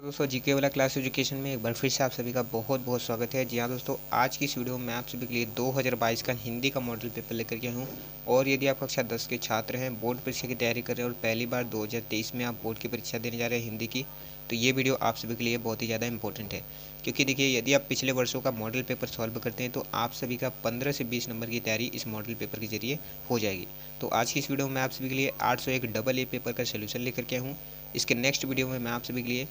दोस्तों जीके वाला class education में एक बार फिर से आप सभी का बहुत बहुत स्वागत है। जी हाँ दोस्तों, आज की इस वीडियो में मैं आप सभी के लिए 2022 का हिंदी का मॉडल पेपर लेकर के हूँ। और यदि आप कक्षा 10 के छात्र हैं, बोर्ड परीक्षा की तैयारी कर रहे हैं और पहली बार 2023 में आप बोर्ड की परीक्षा देने जा रहे हैं हिंदी की, तो ये वीडियो आप सभी के लिए बहुत ही ज़्यादा इंपॉर्टेंट है। क्योंकि देखिए, यदि आप पिछले वर्षों का मॉडल पेपर सॉल्व करते हैं तो आप सभी का 15 से 20 नंबर की तैयारी इस मॉडल पेपर के जरिए हो जाएगी। तो आज की इस वीडियो में मैं आप सभी के लिए 801 डबल ए पेपर का सोल्यूशन लेकर के आया हूँ। इसके नेक्स्ट वीडियो में मैं आप सभी के लिए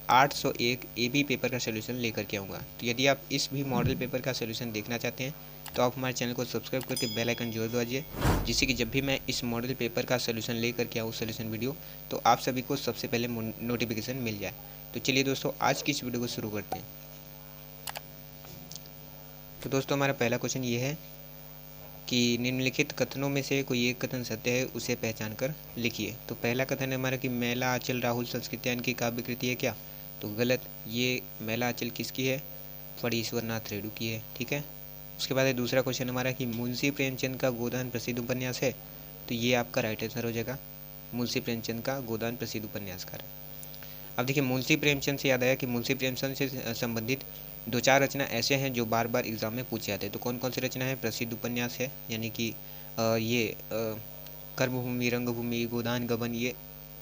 801 एबी पेपर का सोल्यूशन लेकर के आऊँगा। तो यदि आप इस भी मॉडल पेपर का सोल्यूशन देखना चाहते हैं तो आप हमारे चैनल को सब्सक्राइब करके बेल आइकन जरूर दबाइए, जिससे कि जब भी मैं इस मॉडल पेपर का सोल्यूशन लेकर के आऊँ सोल्यूशन वीडियो, तो आप सभी को सबसे पहले नोटिफिकेशन मिल जाए। तो चलिए दोस्तों, आज की इस वीडियो को शुरू करते हैं। तो दोस्तों, हमारा पहला क्वेश्चन ये है कि निम्नलिखित कथनों में से कोई एक कथन सत्य है, उसे पहचान कर लिखिए। तो पहला कथन है हमारा कि मैला आंचल राहुल संस्कृत्यायन की काव्य कृति है क्या? तो गलत। ये मैला आंचल किसकी है? फणीश्वर नाथ रेणु की है। ठीक है। उसके बाद है दूसरा क्वेश्चन हमारा कि मुंशी प्रेमचंद का गोदान प्रसिद्ध उपन्यास है। तो ये आपका राइट आंसर हो जाएगा। मुंशी प्रेमचंद का गोदान प्रसिद्ध उपन्यासकार है। अब देखिए, मुंशी प्रेमचंद से याद आया कि मुंशी प्रेमचंद से संबंधित दो चार रचना ऐसे हैं जो बार बार एग्जाम में पूछे जाते हैं। तो कौन कौन सी रचना है? प्रसिद्ध उपन्यास है, यानी कि कर्मभूमि, रंगभूमि, गोदान गबन, ये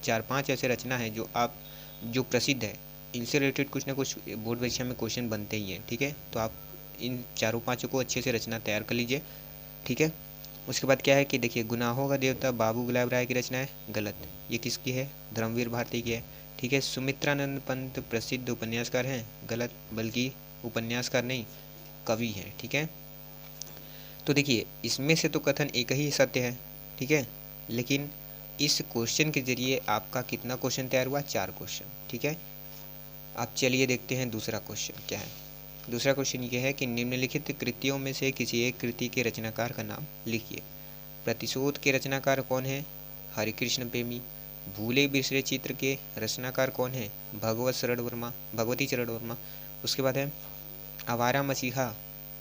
4-5 ऐसे रचना है जो प्रसिद्ध है। इनसे रिलेटेड कुछ ना कुछ बोर्ड परीक्षा में क्वेश्चन बनते ही हैं। ठीक है, तो आप इन चारों पाँचों को अच्छे से रचना तैयार कर लीजिए। ठीक है। उसके बाद क्या है कि देखिए, गुनाहों का देवता बाबू गुलाब राय की रचना है। गलत। ये किसकी है? धर्मवीर भारती की है। ठीक है। सुमित्रानंद पंत प्रसिद्ध उपन्यासकार हैं। गलत, बल्कि उपन्यासकार नहीं, कवि हैं। ठीक है। तो देखिए, इसमें से तो कथन एक ही सत्य है। ठीक है, लेकिन इस क्वेश्चन के जरिए आपका कितना क्वेश्चन तैयार हुआ? 4 क्वेश्चन। ठीक है। अब चलिए देखते हैं दूसरा क्वेश्चन क्या है। दूसरा क्वेश्चन ये है कि निम्नलिखित कृतियों में से किसी एक कृति के रचनाकार का नाम लिखिए। प्रतिशोध के रचनाकार कौन है? हरिकृष्ण प्रेमी। भूले बिसरे चित्र के रचनाकार कौन है? भगवती चरण वर्मा। उसके बाद है आवारा मसीहा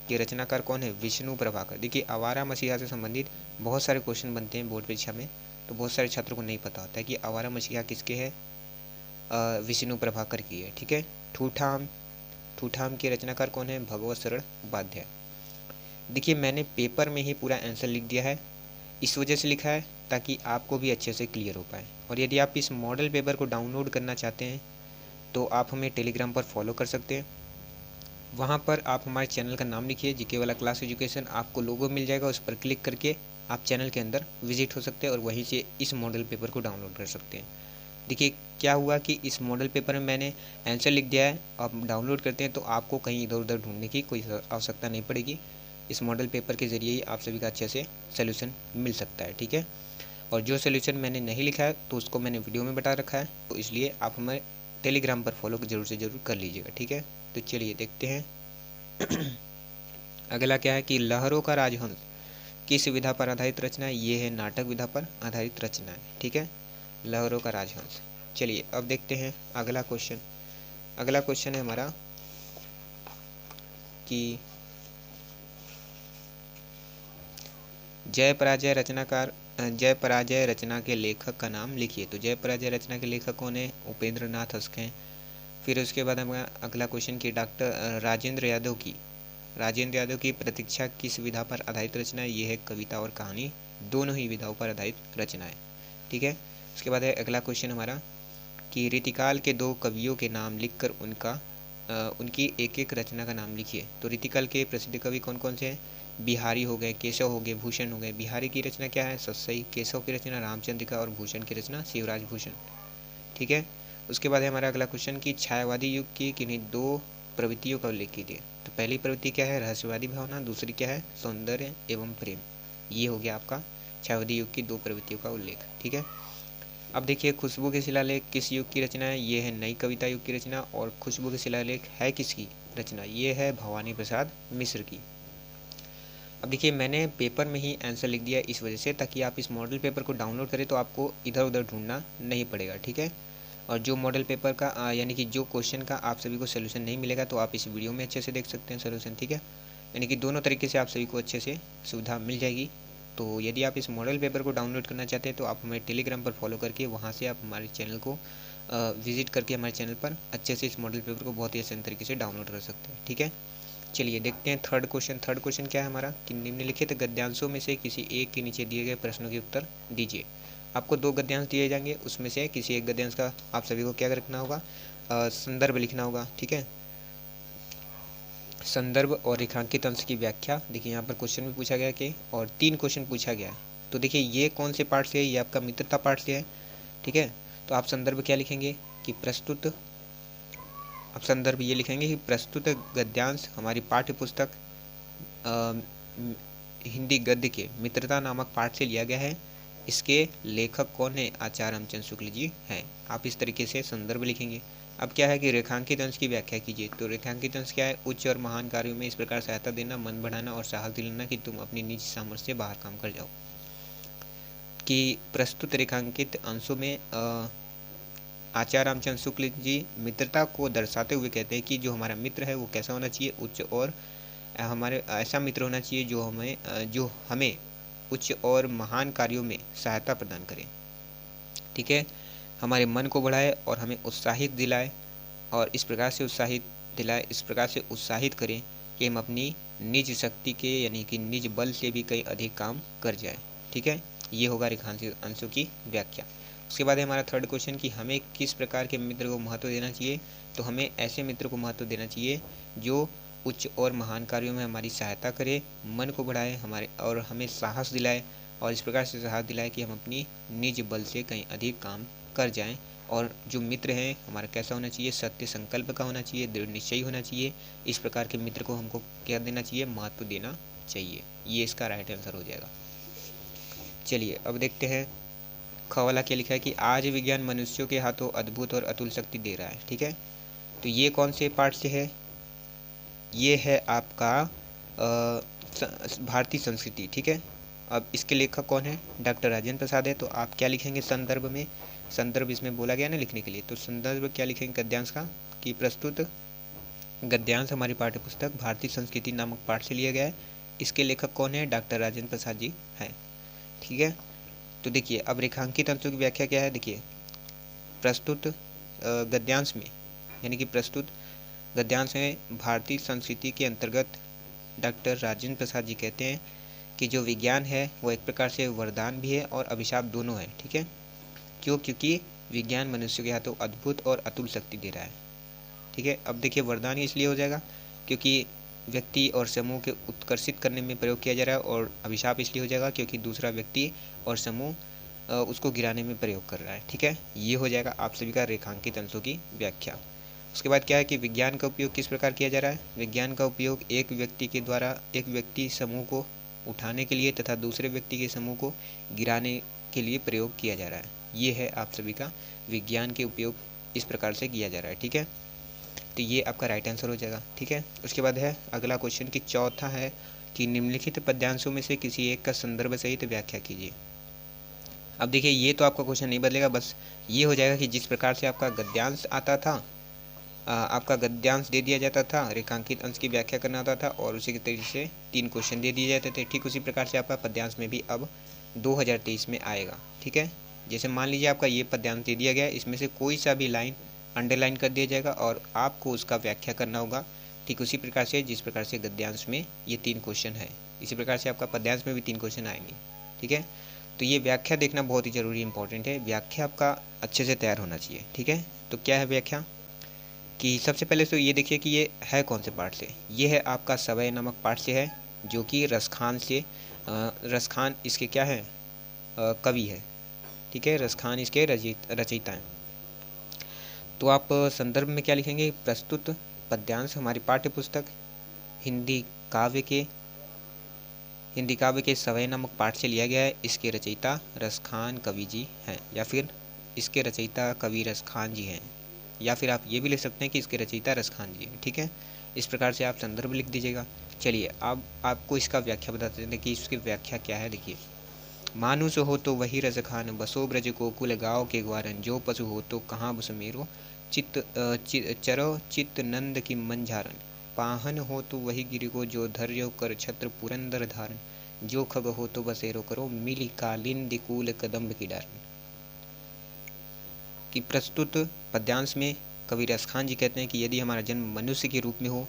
के रचनाकार कौन है? विष्णु प्रभाकर। देखिए, आवारा मसीहा से संबंधित बहुत सारे क्वेश्चन बनते हैं बोर्ड परीक्षा में, तो बहुत सारे छात्रों को नहीं पता होता है कि आवारा मसीहा किसके है। विष्णु प्रभाकर की है। ठीक है। ठूठाम ठूठाम के रचनाकार कौन है? भगवत शरण उपाध्याय। देखिए, मैंने पेपर में ही पूरा आंसर लिख दिया है। इस वजह से लिखा है ताकि आपको भी अच्छे से क्लियर हो पाए। और यदि आप इस मॉडल पेपर को डाउनलोड करना चाहते हैं तो आप हमें टेलीग्राम पर फॉलो कर सकते हैं। वहाँ पर आप हमारे चैनल का नाम लिखिए, जीके वाला क्लास एजुकेशन, आपको लोगो मिल जाएगा। उस पर क्लिक करके आप चैनल के अंदर विजिट हो सकते हैं और वहीं से इस मॉडल पेपर को डाउनलोड कर सकते हैं। देखिए, क्या हुआ कि इस मॉडल पेपर में मैंने आंसर लिख दिया है। आप डाउनलोड करते हैं तो आपको कहीं इधर उधर ढूंढने की कोई आवश्यकता नहीं पड़ेगी। इस मॉडल पेपर के ज़रिए ही आप सभी का अच्छे से सोल्यूशन मिल सकता है। ठीक है। और जो सोल्यूशन मैंने नहीं लिखा है तो उसको मैंने वीडियो में बता रखा है, तो इसलिए आप हमें टेलीग्राम पर फॉलो जरूर से ज़रूर कर लीजिएगा। ठीक है। तो चलिए देखते हैं। अगला क्या है कि लहरों का राजहंस किस विधा पर आधारित रचना है? ये है नाटक विधा पर आधारित रचना है। ठीक है, लहरों का राजहंस। चलिए अब देखते हैं अगला क्वेश्चन। अगला क्वेश्चन है हमारा कि जय पराजय रचना के लेखक का नाम लिखिए। तो जय पराजय रचना के लेखक कौन है? उपेंद्र नाथ हस्के हैं। फिर उसके बाद हमारा अगला क्वेश्चन कि डॉक्टर राजेंद्र यादव की प्रतीक्षा किस विधा पर आधारित रचना है? ये है कविता और कहानी, दोनों ही विधाओं पर आधारित रचना है। ठीक है। उसके बाद है अगला क्वेश्चन हमारा कि रीतिकाल के 2 कवियों के नाम लिखकर उनकी एक एक रचना का नाम लिखिए। तो रीतिकाल के प्रसिद्ध कवि कौन कौन से हैं? बिहारी हो गए, केशव हो गए, भूषण हो गए। बिहारी की रचना क्या है? सतसई। केशव की रचना रामचंद्रिका और भूषण की रचना शिवराज भूषण। ठीक है। उसके बाद है हमारा अगला क्वेश्चन कि छायावादी युग की किन्हीं 2 प्रवृत्तियों का उल्लेख कीजिए। तो पहली प्रवृत्ति क्या है? रहस्यवादी भावना। दूसरी क्या है? सौंदर्य एवं प्रेम। ये हो गया आपका छायावादी युग की 2 प्रवृत्तियों का उल्लेख। ठीक है। अब देखिए, खुशबू के शिलालेख किस युग की रचना है? ये है नई कविता युग की रचना। और खुशबू के शिलालेख है किसकी रचना? ये है भवानी प्रसाद मिश्र की। अब देखिए, मैंने पेपर में ही आंसर लिख दिया इस वजह से, ताकि आप इस मॉडल पेपर को डाउनलोड करें तो आपको इधर उधर ढूंढना नहीं पड़ेगा। ठीक है। और जो मॉडल पेपर का यानी कि जो क्वेश्चन का आप सभी को सोल्यूशन नहीं मिलेगा तो आप इस वीडियो में अच्छे से देख सकते हैं सोल्यूशन। ठीक है। यानी कि दोनों तरीके से आप सभी को अच्छे से सुविधा मिल जाएगी। तो यदि आप इस मॉडल पेपर को डाउनलोड करना चाहते हैं तो आप हमें टेलीग्राम पर फॉलो करके वहाँ से आप हमारे चैनल को विजिट करके हमारे चैनल पर अच्छे से इस मॉडल पेपर को बहुत ही आसान तरीके से डाउनलोड कर सकते हैं। ठीक है, चलिए देखते हैं थर्ड क्वेश्चन। थर्ड क्वेश्चन क्या है हमारा कि निम्नलिखित गद्यांशों में से किसी एक के नीचे दिए गए प्रश्नों के उत्तर दीजिए। आपको 2 गद्यांश दिए जाएंगे, उसमें से किसी एक गद्यांश का आप सभी को क्या रखना होगा, संदर्भ लिखना होगा। ठीक है, संदर्भ और रेखांकित अंश की व्याख्या। देखिए यहाँ पर क्वेश्चन भी पूछा गया कि और 3 क्वेश्चन पूछा गया है। तो देखिए ये कौन से पार्ट से है, ये आपका मित्रता पार्ट से है। ठीक है, तो आप संदर्भ क्या लिखेंगे कि प्रस्तुत, आप संदर्भ ये लिखेंगे कि प्रस्तुत गद्यांश हमारी पाठ्य पुस्तक हिंदी गद्य के मित्रता नामक पाठ से लिया गया है। इसके लेखक कौन है, आचार्य रामचंद्र शुक्ल जी हैं। आप इस तरीके से संदर्भ लिखेंगे। अब क्या है कि रेखांकित अंश की व्याख्या कीजिए। तो रेखांकित अंश क्या है, उच्च और महान कार्यों में इस प्रकार सहायता देना, मन बढ़ाना और साहस दिलाना कि तुम अपनी निजी सामर्थ्य से बाहर काम कर जाओ। कि प्रस्तुत रेखांकित अंशों में आचार्य रामचंद्र शुक्ल जी मित्रता को दर्शाते हुए कहते हैं कि जो हमारा मित्र है वो कैसा होना चाहिए, उच्च और हमारे ऐसा मित्र होना चाहिए जो हमें उच्च और महान कार्यों में सहायता प्रदान करे। ठीक है, हमारे मन को बढ़ाए और हमें उत्साहित दिलाए, और इस प्रकार से उत्साहित करें कि हम अपनी निज शक्ति के यानी कि निज बल से भी कहीं अधिक काम कर जाए। ठीक है, ये होगा रेखांकित अंशों की व्याख्या। उसके बाद है हमारा थर्ड क्वेश्चन कि हमें किस प्रकार के मित्र को महत्व देना चाहिए। तो हमें ऐसे मित्र को महत्व देना चाहिए जो उच्च और महान कार्यों में हमारी सहायता करे, मन को बढ़ाए हमारे और हमें साहस दिलाए, और इस प्रकार से साहस दिलाए कि हम अपनी निज बल से कहीं अधिक काम कर जाएं। और जो मित्र हैं हमारा कैसा होना चाहिए, सत्य संकल्प का होना चाहिए, दृढ़ निश्चयी होना चाहिए। इस प्रकार के मित्र को हमको क्या देना चाहिए, महत्व देना चाहिए। ये इसका राइट आंसर हो जाएगा। चलिए अब देखते हैं ख वाला क्या लिखा है कि आज विज्ञान मनुष्यों के हाथों अद्भुत और अतुल शक्ति दे रहा है। ठीक है, तो ये कौन से पार्ट से है, ये है आपका भारतीय संस्कृति। ठीक है, अब इसके लेखक कौन है, डॉक्टर राजेंद्र प्रसाद है। तो आप क्या लिखेंगे संदर्भ में, संदर्भ इसमें बोला गया ना लिखने के लिए, तो संदर्भ क्या लिखेंगे गद्यांश का कि प्रस्तुत गद्यांश हमारी पाठ्य पुस्तक भारतीय संस्कृति नामक पाठ से लिया गया है। इसके लेखक कौन है, डॉक्टर राजेंद्र प्रसाद जी हैं। ठीक है, तो देखिए अब रेखांकित अंशों की व्याख्या क्या है। देखिए प्रस्तुत गद्यांश में यानी कि प्रस्तुत गद्यांश में भारतीय संस्कृति के अंतर्गत डॉक्टर राजेंद्र प्रसाद जी कहते हैं कि जो विज्ञान है वो एक प्रकार से वरदान भी है और अभिशाप दोनों है। ठीक है, क्योंकि विज्ञान मनुष्य के हाथों अद्भुत और अतुल शक्ति दे रहा है। ठीक है, अब देखिए वरदान इसलिए हो जाएगा क्योंकि व्यक्ति और समूह के उत्कर्षित करने में प्रयोग किया जा रहा है, और अभिशाप इसलिए हो जाएगा क्योंकि दूसरा व्यक्ति और समूह उसको गिराने में प्रयोग कर रहा है। ठीक है, ये हो जाएगा आप सभी का रेखांकित अंशों की व्याख्या। उसके बाद क्या है कि विज्ञान का उपयोग किस प्रकार किया जा रहा है। विज्ञान का उपयोग एक व्यक्ति के द्वारा एक व्यक्ति समूह को उठाने के लिए तथा दूसरे व्यक्ति के समूह को गिराने के लिए प्रयोग किया जा रहा है। ये है आप सभी का विज्ञान के उपयोग इस प्रकार से किया जा रहा है। ठीक है, तो ये आपका राइट आंसर हो जाएगा। ठीक है, उसके बाद है अगला क्वेश्चन कि चौथा है कि निम्नलिखित पद्यांशों में से किसी एक का संदर्भ सहित व्याख्या कीजिए। अब देखिए ये तो आपका क्वेश्चन नहीं बदलेगा, बस ये हो जाएगा कि जिस प्रकार से आपका गद्यांश आता था, आपका गद्यांश दे दिया जाता था, रेखांकित अंश की व्याख्या करना होता था और उसी के तरीके से 3 क्वेश्चन दे दिए जाते थे। ठीक उसी प्रकार से आपका पद्यांश में भी अब 2023 में आएगा। ठीक है, जैसे मान लीजिए आपका ये पद्यांश दे दिया गया, इसमें से कोई सा भी लाइन अंडरलाइन कर दिया जाएगा और आपको उसका व्याख्या करना होगा। ठीक उसी प्रकार से जिस प्रकार से गद्यांश में ये 3 क्वेश्चन है, इसी प्रकार से आपका पद्यांश में भी 3 क्वेश्चन आएंगे। ठीक है, तो ये व्याख्या देखना बहुत ही ज़रूरी इंपॉर्टेंट है। व्याख्या आपका अच्छे से तैयार होना चाहिए। ठीक है, तो क्या है व्याख्या कि सबसे पहले तो ये देखिए कि ये है कौन से पाठ से। ये है आपका सवय नामक पाठ से है, जो कि रसखान से रसखान इसके क्या है, कवि है। ठीक है, रसखान इसके रचयिता हैं। तो आप संदर्भ में क्या लिखेंगे, प्रस्तुत पद्यांश हमारी पाठ्य पुस्तक हिंदी काव्य के सवय नामक पाठ से लिया गया है। इसके रचयिता रसखान कवि जी हैं, या फिर इसके रचयिता कवि रसखान जी हैं, या फिर आप ये भी लिख सकते हैं कि इसके रचयिता रसखान जी हैं। ठीक है, इस प्रकार से आप संदर्भ लिख दीजिएगा। चलिए अब आपको इसका व्याख्या बताते हैं कि इसकी व्याख्या क्या है। देखिए मानुष हो तो वही रसखान, बसो ब्रज गोकुल गाँव के ग्वारन, जो पशु हो तो कहाँ बस मेरो, चरो चित्त नंद की मंझारन, पाहन हो तो वही गिरि को, जो धैर्य कर छत्र पुरंदर धारन, जो खग हो तो बसेरो करो, मिली कालिंदी कूल कदम्ब की डारन। कि प्रस्तुत पद्यांश में कवि रसखान जी कहते हैं कि यदि हमारा जन्म मनुष्य के रूप में हो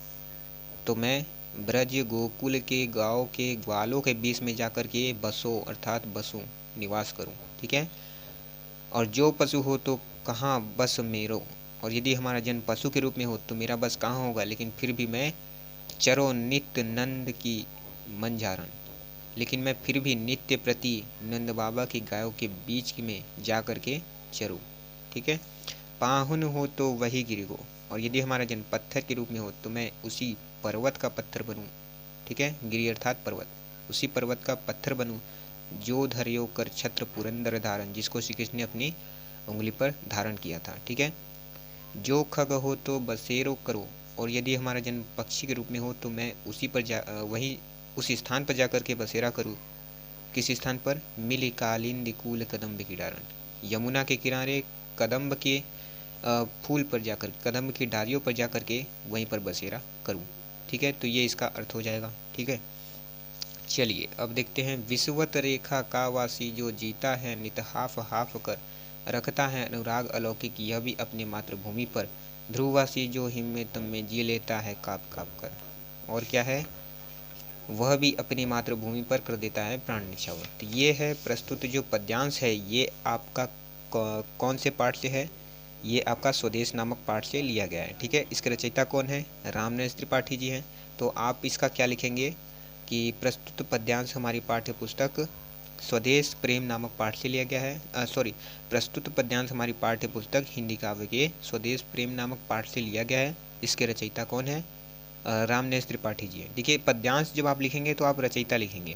तो मैं ब्रज गोकुल के गाँव के ग्वालों के बीच में जाकर के बसो अर्थात बसूं, निवास करूं। ठीक है। और जो पशु हो तो कहाँ बस मेरो, और यदि हमारा जन्म पशु के रूप में हो तो मेरा बस कहाँ होगा, लेकिन फिर भी मैं चरो नित्य नंद की मंझारण, लेकिन मैं फिर भी नित्य प्रति नंद बाबा की गायों के बीच में जा कर के चरूँ। ठीक है। पाहुन हो तो वही गिरी हो, और यदि हमारा जन्म पत्थर के रूप में हो तो मैं उसी पर्वत का पत्थर बनूं। ठीक है। गिरी अर्थात पर्वत, उसी पर्वत का पत्थर बनूं जो धर्यो कर छत्र पुरंदर धारण, जिसको श्री कृष्ण ने अपनी उंगली पर धारण किया था। ठीक है। जो खग हो तो बसेरो करो, और यदि हमारा जन्म पक्षी के रूप में हो तो मैं उसी पर वही उस स्थान पर जाकर के बसेरा करूँ। किस स्थान पर? मिली कालिंदी कूल कदम्ब की डारण, यमुना के किनारे कदम्ब के फूल पर जाकर, कदम्ब की डालियों पर जाकर के वहीं पर बसेरा करूं। ठीक है। तो ये इसका अर्थ हो जाएगा। ठीक है। चलिए अब देखते हैं। विषुवत रेखा का वासी जो जीता है नित हाफ हाफ कर, रखता है अनुराग अलौकिक यह भी अपनी मातृभूमि पर, ध्रुववासी जो हिम्मत में जी लेता है काप काप कर। और क्या है? वह भी अपनी मातृभूमि पर कर देता है प्राण न्यौछावर। तो ये है प्रस्तुत जो पद्यांश है, ये आपका कौन से पाठ से है? ये आपका स्वदेश नामक पाठ से लिया गया है। ठीक है। इसके रचयिता कौन है? रामनरेश त्रिपाठी जी हैं। तो आप इसका क्या लिखेंगे कि प्रस्तुत पद्यांश हमारी पाठ्य पुस्तक स्वदेश प्रेम नामक पाठ से लिया गया है। प्रस्तुत पद्यांश हमारी पाठ्य पुस्तक हिंदी काव्य के स्वदेश प्रेम नामक पाठ से लिया गया है। इसके रचयिता कौन है? रामनरेश त्रिपाठी जी है। देखिए पद्यांश जब आप लिखेंगे तो आप रचयिता लिखेंगे।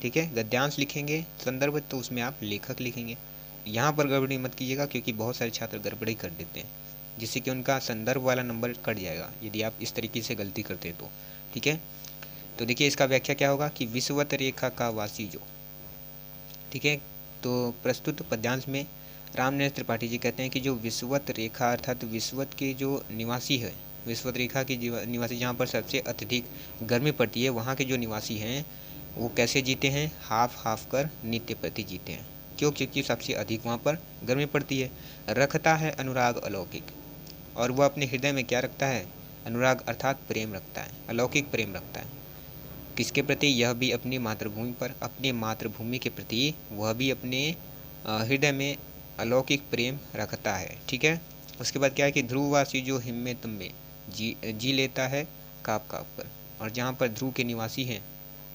ठीक है। गद्यांश लिखेंगे संदर्भ तो उसमें आप लेखक लिखेंगे। यहाँ पर गड़बड़ी मत कीजिएगा, क्योंकि बहुत सारे छात्र गड़बड़ी कर देते हैं, जिससे कि उनका संदर्भ वाला नंबर कट जाएगा यदि आप इस तरीके से गलती करते हैं तो। ठीक है। तो देखिए इसका व्याख्या क्या होगा कि विषुवत रेखा का वासी जो। ठीक है। तो प्रस्तुत पद्यांश में रामनरेश त्रिपाठी जी कहते हैं कि जो विषुवत रेखा अर्थात विषुवत के जो निवासी है, विषुवत रेखा की निवासी जहाँ पर सबसे अत्यधिक गर्मी पड़ती है, वहाँ के जो निवासी हैं वो कैसे जीते हैं? हाफ हाफ कर नित्य प्रति जीते हैं। क्यों? क्योंकि सबसे अधिक वहाँ पर गर्मी पड़ती है। रखता है अनुराग अलौकिक, और वह अपने हृदय में क्या रखता है? अनुराग अर्थात प्रेम रखता है, अलौकिक प्रेम रखता है। किसके प्रति? यह भी अपनी मातृभूमि पर, अपने मातृभूमि के प्रति वह भी अपने हृदय में अलौकिक प्रेम रखता है। ठीक है। उसके बाद क्या है कि ध्रुववासी जो हिम्मत में जी लेता है काप काप पर, और जहाँ पर ध्रुव के निवासी हैं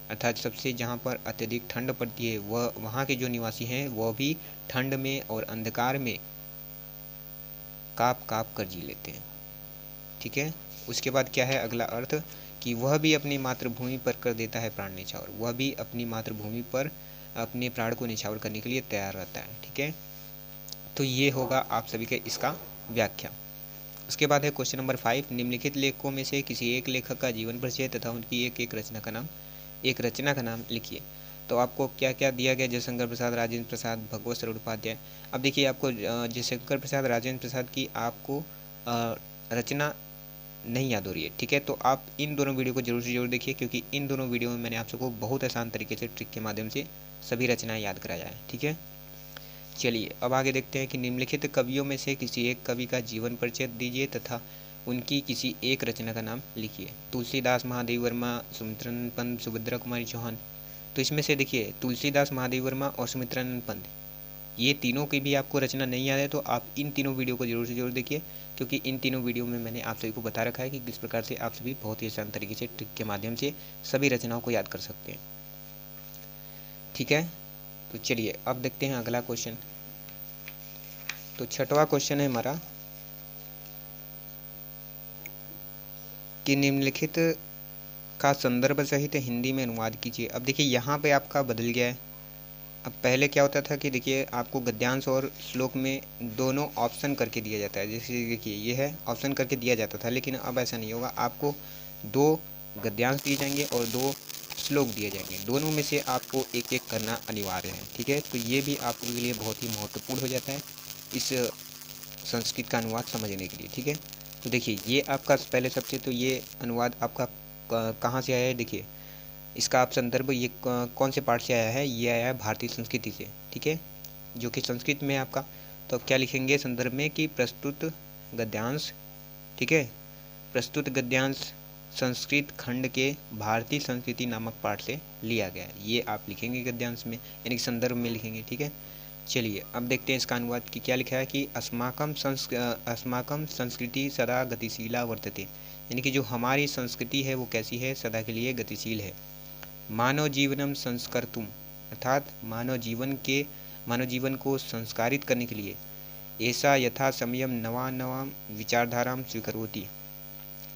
अर्थात सबसे जहाँ पर अत्यधिक ठंड पड़ती है, वह वहाँ के जो निवासी हैं वह भी ठंड में और अंधकार में काप काप कर जी लेते हैं। ठीक है। उसके बाद क्या है अगला अर्थ कि वह भी अपनी मातृभूमि पर कर देता है प्राण न्यौछावर, वह भी अपनी मातृभूमि पर अपने प्राण को न्यौछावर करने के लिए तैयार रहता है। ठीक है। तो ये होगा आप सभी के इसका व्याख्या। उसके बाद है क्वेश्चन नंबर 5। निम्नलिखित लेखकों में से किसी एक लेखक का जीवन परिचय तथा उनकी एक रचना का नाम लिखिए। तो आपको क्या क्या दिया गया? जयशंकर प्रसाद, राजेंद्र प्रसाद, भगवत सरोवर उपाध्याय। अब देखिए आपको जयशंकर प्रसाद, राजेंद्र प्रसाद की आपको रचना नहीं याद हो रही है। ठीक है। तो आप इन दोनों वीडियो को जरूर से जरूर देखिए, क्योंकि इन दोनों वीडियो में मैंने आप सबको बहुत आसान तरीके से ट्रिक के माध्यम से सभी रचनाएं याद कराया है। ठीक है। चलिए अब आगे देखते हैं कि निम्नलिखित कवियों में से किसी एक कवि का जीवन परिचय दीजिए तथा उनकी किसी एक रचना का नाम लिखिए। तुलसीदास, महादेव वर्मा, सुमित्रानंद पंत, सुभद्रा कुमारी चौहान। तो इसमें से देखिए तुलसीदास, महादेव वर्मा और सुमित्रानंद पंत, ये तीनों की भी आपको रचना नहीं याद है तो आप इन तीनों वीडियो को जरूर से जरूर देखिए, क्योंकि इन तीनों वीडियो में मैंने आप सभी को बता रखा है कि किस प्रकार से आप सभी बहुत ही आसान तरीके से ट्रिक के माध्यम से सभी रचनाओं को याद कर सकते हैं। ठीक है। तो चलिए अब देखते हैं अगला क्वेश्चन। तो छठवां क्वेश्चन है हमारा कि निम्नलिखित का संदर्भ सहित हिंदी में अनुवाद कीजिए। अब देखिए यहाँ पे आपका बदल गया है। अब पहले क्या होता था कि देखिए आपको गद्यांश और श्लोक में दोनों ऑप्शन करके दिया जाता है। जैसे देखिए ये है ऑप्शन करके दिया जाता था, लेकिन अब ऐसा नहीं होगा। आपको 2 गद्यांश दिए जाएंगे और 2 श्लोक दिए जाएंगे, दोनों में से आपको एक एक करना अनिवार्य है। ठीक है। तो ये भी आपके लिए बहुत ही महत्वपूर्ण हो जाता है इस संस्कृत का अनुवाद समझने के लिए। ठीक है। तो देखिए ये आपका पहले सबसे तो ये अनुवाद आपका कहाँ से आया है? देखिए इसका आप संदर्भ ये कौन से पाठ से आया है? ये आया है भारतीय संस्कृति से। ठीक है। जो कि संस्कृत में आपका तो अब क्या लिखेंगे संदर्भ में कि प्रस्तुत गद्यांश, ठीक है, प्रस्तुत गद्यांश संस्कृत खंड के भारतीय संस्कृति नामक पाठ से लिया गया है। ये आप लिखेंगे गद्यांश में, यानी कि संदर्भ में लिखेंगे, ठीक है। चलिए अब देखते हैं इसका अनुवाद कि क्या लिखा है कि अस्माकं संस्कृति सदा गतिशीला वर्तते, यानी कि जो हमारी संस्कृति है वो कैसी है, सदा के लिए गतिशील है। मानव जीवनम संस्कर्तुम, अर्थात मानव जीवन को संस्कारित करने के लिए ऐसा यथा समयम नवा विचारधाराम स्वीकरोति,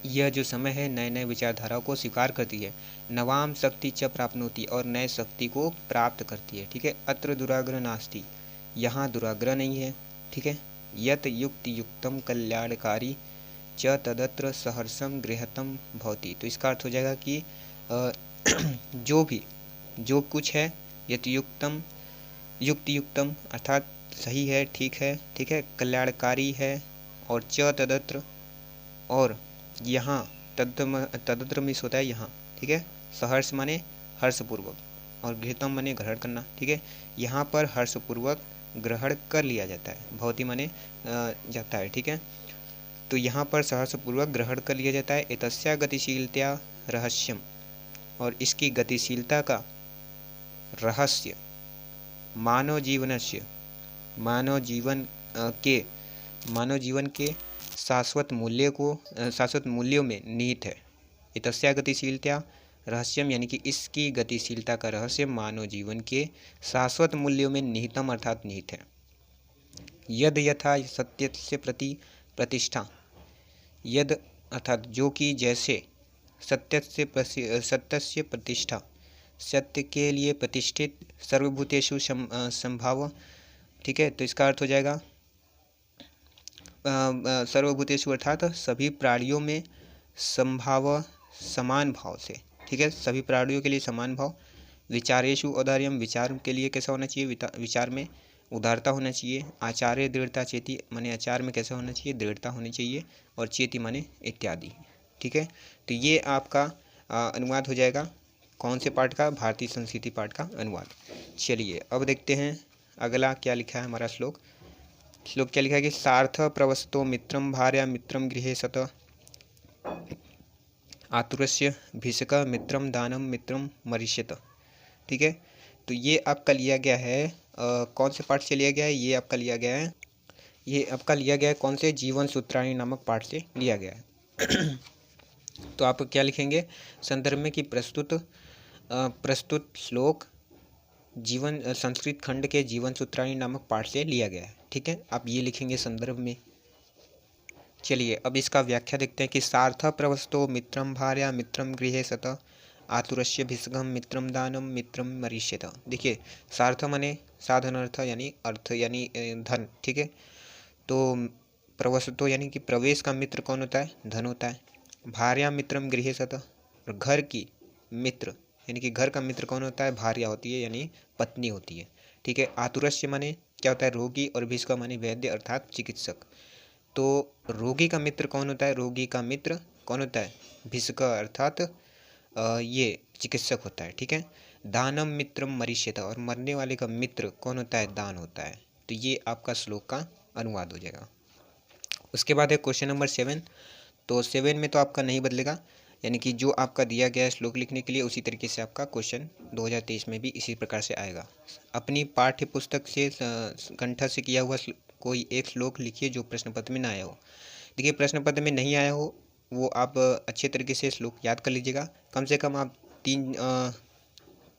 यह जो समय है नए नए विचारधाराओं को स्वीकार करती है। नवाम शक्ति च प्राप्नोति, और नए शक्ति को प्राप्त करती है, ठीक है। अत्र दुराग्रह नास्ति, यहाँ दुराग्रह नहीं है, ठीक है। यत युक्त युक्तम कल्याणकारी च तदत्र सहर्षम गृहतम भवति, तो इसका अर्थ हो जाएगा कि जो कुछ है यत युक्तम, युक्त युक्तम अर्थात सही है, ठीक है, ठीक है, कल्याणकारी है, और च तदत्र, और यहाँ तदत्र मिस होता है यहाँ, ठीक है। सहर्ष माने हर्षपूर्वक, और गृहीतम माने ग्रहण करना, ठीक है। यहाँ पर हर्षपूर्वक ग्रहण कर लिया जाता है, भवती माने जाता है, ठीक है। तो यहाँ पर सहर्षपूर्वक ग्रहण कर लिया जाता है। एतस्या गतिशीलता रहस्यम, और इसकी गतिशीलता का रहस्य मानव जीवन के शाश्वत मूल्यों में निहित है। इतस्या गतिशीलता रहस्यम, यानी कि इसकी गतिशीलता का रहस्य मानव जीवन के शाश्वत मूल्यों में निहितम अर्थात निहित है। यद यथा सत्य से प्रति प्रतिष्ठा, यद अर्थात जो कि जैसे सत्य से प्रतिष्ठा, सत्य के लिए प्रतिष्ठित, सर्वभूतेषु संभाव, ठीक है। तो इसका अर्थ हो जाएगा सर्वभूतेषु अर्थात सभी प्राणियों में संभाव, समान भाव से, ठीक है, सभी प्राणियों के लिए समान भाव। विचारेषु औदार्यम, विचार के लिए कैसा होना चाहिए, विचार में उदारता होना चाहिए। आचार्य दृढ़ता चेती, माने आचार में कैसा होना चाहिए, दृढ़ता होनी चाहिए, और चेती माने इत्यादि, ठीक है। तो ये आपका अनुवाद हो जाएगा कौन से पाठ का, भारतीय संस्कृति पाठ का अनुवाद। चलिए अब देखते हैं अगला क्या लिखा है हमारा श्लोक क्या लिखा है कि सार्थ प्रवसतो मित्रम भार्या मित्रम गृहे सत आतुरस्य भिषक मित्रम दानम मित्रम मरिष्यत, ठीक है। तो ये आपका लिया गया है कौन से पाठ से लिया गया है, ये आपका लिया गया है कौन से, जीवन सूत्राणी नामक पाठ से लिया गया है। तो आप क्या लिखेंगे संदर्भ में कि प्रस्तुत श्लोक संस्कृत खंड के जीवन सूत्राणी नामक पाठ से लिया गया है, ठीक है। आप ये लिखेंगे संदर्भ में। चलिए अब इसका व्याख्या देखते हैं कि सार्थ प्रवस्तो मित्रम भार्या मित्रम गृहे सत आतुरस्य भिषगम मित्रम दानम मित्रम मरिष्यत। देखिए सार्थ माने साधन अर्थ यानी धन, ठीक है। तो प्रवसतो यानी कि प्रवेश का मित्र कौन होता है, धन होता है। भार्या मित्रम गृहे सत, और घर की मित्र यानी कि घर का मित्र कौन होता है, भार्या होती है यानी पत्नी होती है, ठीक है। आतुरस्य माने क्या होता है, रोगी, और भिषक माने वैद्य अर्थात चिकित्सक। तो रोगी का मित्र कौन होता है, रोगी का मित्र कौन होता है, भिषक अर्थात ये चिकित्सक होता है, ठीक है। दानम मित्रम मरिष्यत, और मरने वाले का मित्र कौन होता है, दान होता है। तो ये आपका श्लोक का अनुवाद हो जाएगा। उसके बाद है क्वेश्चन नंबर 7। तो 7 में तो आपका नहीं बदलेगा, यानी कि जो आपका दिया गया है श्लोक लिखने के लिए उसी तरीके से आपका क्वेश्चन 2023 में भी इसी प्रकार से आएगा। अपनी पाठ्य पुस्तक से कंठस्थ किया हुआ कोई एक श्लोक लिखिए जो प्रश्न पत्र में ना आया हो। देखिए प्रश्न पत्र में नहीं आया हो वो आप अच्छे तरीके से श्लोक याद कर लीजिएगा। कम से कम आप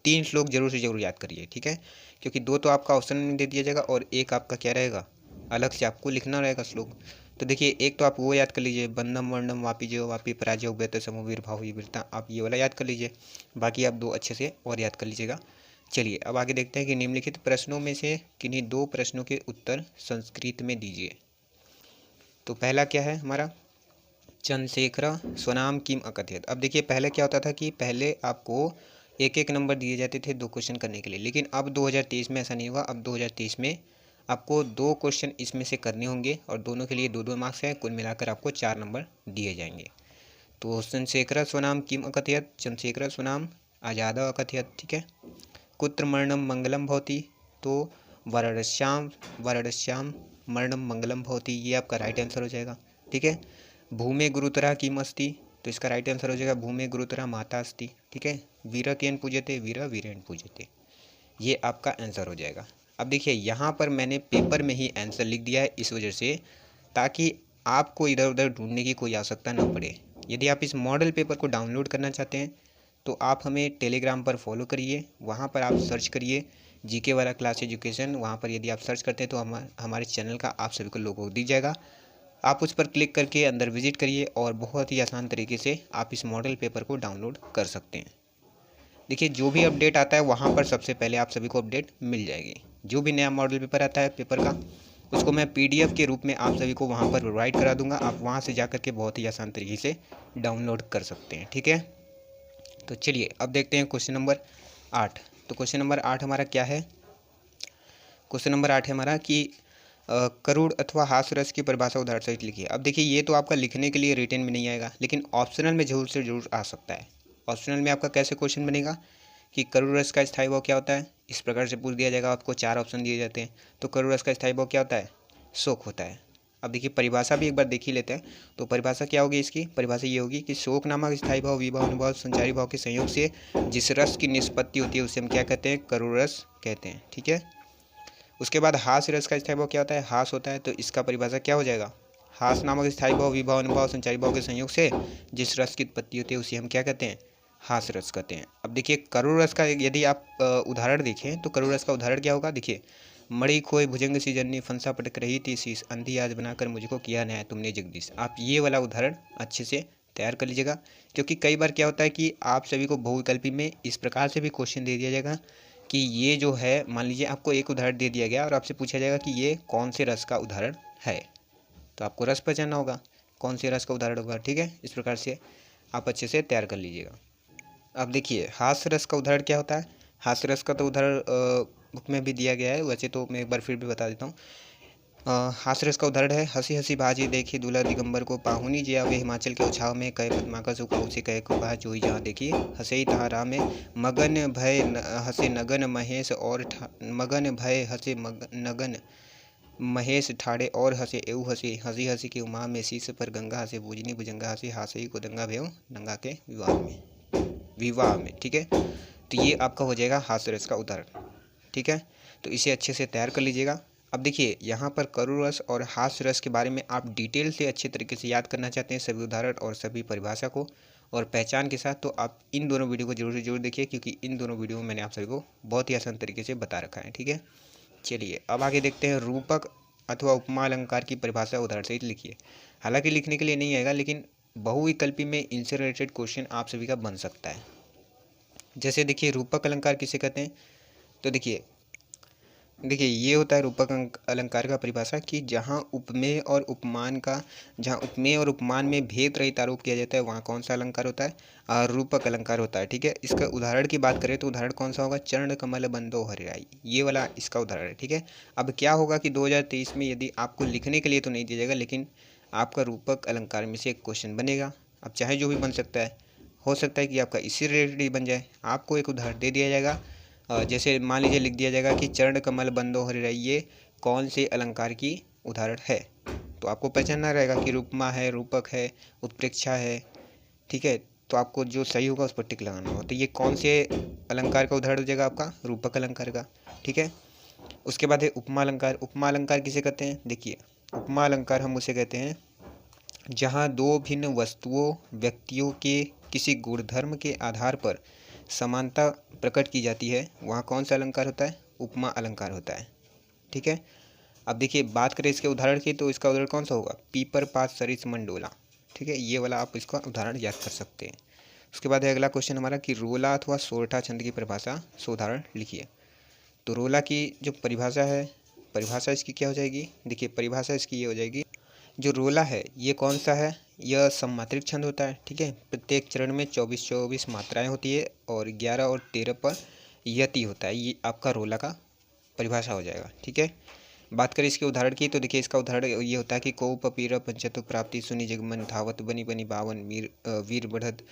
तीन श्लोक जरूर से जरूर याद करिए, ठीक है। क्योंकि 2 तो आपका ऑप्शन में दे दिया जाएगा और एक आपका क्या रहेगा, अलग से आपको लिखना रहेगा श्लोक। तो देखिए एक तो आप वो याद कर लीजिए, बंदम वर्णम वापी जो वापी पराजय उभयत समवीर भाव वीरता, आप ये वाला याद कर लीजिए। बाकी आप 2 अच्छे से और याद कर लीजिएगा। चलिए अब आगे देखते हैं कि निम्नलिखित प्रश्नों में से किन्हीं 2 प्रश्नों के उत्तर संस्कृत में दीजिए। तो पहला क्या है हमारा, चंद्रशेखर स्वनाम किम अकथयत। अब देखिए पहले क्या होता था कि पहले आपको एक नंबर दिए जाते थे 2 क्वेश्चन करने के लिए, लेकिन अब 2023 में ऐसा नहीं होगा। अब 2023 में आपको 2 क्वेश्चन इसमें से करने होंगे और दोनों के लिए 2-2 मार्क्स हैं, कुल मिलाकर आपको 4 नंबर दिए जाएंगे। तो चंद्रशेखर स्वनाम किम अकथयत, चंद्रशेखर स्वनाम आजाद अकथयत, ठीक है। कुत्र मरणम मंगलम भवति, तो वरदस्याम मरणम मंगलम भवति, ये आपका राइट आंसर हो जाएगा। ठीक है। भूमे गुरुतरा किमस्ति, तो इसका राइट आंसर हो जाएगा भूमे गुरुतरा माता अस्ति। ठीक है। वीर केन पूजते, वीर वीरेण पूजते, ये आपका आंसर हो जाएगा। अब देखिए यहाँ पर मैंने पेपर में ही आंसर लिख दिया है इस वजह से, ताकि आपको इधर उधर ढूंढने की कोई आवश्यकता न पड़े। यदि आप इस मॉडल पेपर को डाउनलोड करना चाहते हैं तो आप हमें टेलीग्राम पर फॉलो करिए, वहाँ पर आप सर्च करिए जीके वाला क्लास एजुकेशन। वहाँ पर यदि आप सर्च करते हैं तो हमारे चैनल का आप सभी को लोगो दिख जाएगा। आप उस पर क्लिक करके अंदर विजिट करिए और बहुत ही आसान तरीके से आप इस मॉडल पेपर को डाउनलोड कर सकते हैं। देखिए जो भी अपडेट आता है वहाँ पर सबसे पहले आप सभी को अपडेट मिल जाएगी। जो भी नया मॉडल पेपर आता है पेपर का, उसको मैं PDF के रूप में आप सभी को वहाँ पर प्रोवाइड करा दूंगा। आप वहाँ से जा कर के बहुत ही आसान तरीके से डाउनलोड कर सकते हैं। ठीक है। तो चलिए अब देखते हैं क्वेश्चन नंबर 8। तो क्वेश्चन नंबर 8 हमारा क्या है? क्वेश्चन नंबर 8 है हमारा कि करुण अथवा हास्य रस की परिभाषा उदाहरण सहित लिखिए। अब देखिए ये तो आपका लिखने के लिए रिटन में नहीं आएगा, लेकिन ऑप्शनल में जरूर से जरूर आ सकता है। ऑप्शनल में आपका कैसे क्वेश्चन बनेगा कि करुण रस का स्थायी भाव क्या होता है, इस प्रकार से पूछ दिया जाएगा। आपको 4 ऑप्शन दिए जाते हैं। तो करुण रस का स्थायी भाव क्या होता है? शोक होता है। अब देखिए परिभाषा भी एक बार देख ही लेते हैं। तो परिभाषा क्या होगी इसकी? परिभाषा ये होगी कि शोक नामक स्थायी भाव विभाव अनुभाव संचारी भाव के संयोग से जिस रस की निष्पत्ति होती है उसे हम क्या कहते हैं? करुण रस कहते हैं। ठीक है। उसके बाद हास्य रस का स्थायी भाव क्या होता है? हास होता है। तो इसका परिभाषा क्या हो जाएगा? हास नामक स्थायी भाव विभाव अनुभाव संचारी भाव के संयोग से जिस रस की उत्पत्ति होती है उसे हम क्या कहते हैं? हास रस कहते हैं। अब देखिए करुण रस का यदि आप उदाहरण देखें तो करुण रस का उदाहरण क्या होगा? देखिए, मणि खोए भुजंग सी जननी फंसा पटक रही थी शीश, अंधी आज बनाकर मुझको किया न्याय तुमने जगदीश। आप ये वाला उदाहरण अच्छे से तैयार कर लीजिएगा, क्योंकि कई बार क्या होता है कि आप सभी को बहुविकल्पी में इस प्रकार से भी क्वेश्चन दे दिया जाएगा कि ये जो है, मान लीजिए आपको एक उदाहरण दे दिया गया और आपसे पूछा जाएगा कि ये कौन से रस का उदाहरण है, तो आपको रस पहचानना होगा कौन से रस का उदाहरण होगा। ठीक है। इस प्रकार से आप अच्छे से तैयार कर लीजिएगा। अब देखिए हास्य रस का उदाहरण क्या होता है? हास्य रस का तो उदाहरण बुक में भी दिया गया है, वैसे तो मैं एक बार फिर भी बता देता हूँ। हास्य रस का उदाहरण है, हंसी हंसी भाजी देखी दूल्हा दिगंबर को, पाहुनी जे आवे हिमाचल के उछाव में, कहे पद्माकर सुखाऊ से कहे को कहा जोई जहाँ देखी, हंसे ही तहाँ राह में, मगन भय हंसे नगन महेश और मगन भय हंसे नगन महेश ठाड़े और हंसे एऊ हंसे, हंसी हंसी के उमा में शीश पर गंगा हंसे, पूजनी भुजंगा हंसे, हासे को दंगा भयो नंगा के विवाह में। ठीक है। तो ये आपका हो जाएगा हास्य रस का उदाहरण। ठीक है। तो इसे अच्छे से तैयार कर लीजिएगा। अब देखिए यहाँ पर करुण रस और हास्य रस के बारे में आप डिटेल से अच्छे तरीके से याद करना चाहते हैं सभी उदाहरण और सभी परिभाषा को और पहचान के साथ, तो आप इन दोनों वीडियो को जरूर से जरूर देखिए, क्योंकि इन दोनों वीडियो में मैंने आप सभी को बहुत ही आसान तरीके से बता रखा है। ठीक है। चलिए अब आगे देखते हैं, रूपक अथवा उपमा अलंकार की परिभाषा उदाहरण सहित लिखिए। हालांकि लिखने के लिए नहीं आएगा, लेकिन बहुविकल्पी में इनसे रिलेटेड क्वेश्चन आप सभी का बन सकता है। जैसे देखिए रूपक अलंकार किसे कहते हैं? तो देखिए ये होता है रूपक अलंकार का परिभाषा कि जहाँ उपमेय और उपमान में भेद रहित आरोप किया जाता है वहाँ कौन सा अलंकार होता है? रूपक अलंकार होता है। ठीक है। इसका उदाहरण की बात करें तो उदाहरण कौन सा होगा? चरण कमल बंदो हरिराई, ये वाला इसका उदाहरण है। ठीक है। अब क्या होगा कि 2023 में यदि आपको लिखने के लिए तो नहीं दिया जाएगा, लेकिन आपका रूपक अलंकार में से एक क्वेश्चन बनेगा। अब चाहे जो भी बन सकता है, हो सकता है कि आपका इसी रिलेटेड ही बन जाए। आपको एक उदाहरण दे दिया जाएगा, जैसे मान लीजिए लिख दिया जाएगा कि चरण कमल बंदो हरिराई, ये कौन से अलंकार की उदाहरण है? तो आपको पहचानना रहेगा कि रूपमा है, रूपक है, उत्प्रेक्षा है। ठीक है। तो आपको जो सही होगा उस पर टिक लगाना होगा। तो ये कौन से अलंकार का उदाहरण हो जाएगा? आपका रूपक अलंकार का। ठीक है। उसके बाद है उपमा अलंकार। उपमा अलंकार किसे कहते हैं? देखिए उपमा अलंकार हम उसे कहते हैं जहाँ दो भिन्न वस्तुओं व्यक्तियों के किसी गुणधर्म के आधार पर समानता प्रकट की जाती है, वहाँ कौन सा अलंकार होता है? उपमा अलंकार होता है। ठीक है। अब देखिए बात करें इसके उदाहरण की, तो इसका उदाहरण कौन सा होगा? पीपर पात सरिस मंडोला। ठीक है। ये वाला आप इसका उदाहरण याद कर सकते हैं। उसके बाद है अगला क्वेश्चन हमारा कि रोला अथवा सोरठा छंद की परिभाषा से उदाहरण लिखिए। तो रोला की जो परिभाषा है, परिभाषा इसकी क्या हो जाएगी? देखिए परिभाषा इसकी ये हो जाएगी, जो रोला है ये कौन सा है? यह सममात्रिक छंद होता है। ठीक है। प्रत्येक चरण में 24 मात्राएं होती है और 11 और 13 पर यति होता है। ये आपका रोला का परिभाषा हो जाएगा। ठीक है। बात करें इसके उदाहरण की, तो देखिए इसका उदाहरण ये होता है कि को पपीरा पंचतु प्राप्ति सुनी जगमन धावत बनी बनी बावन वीर बढ़त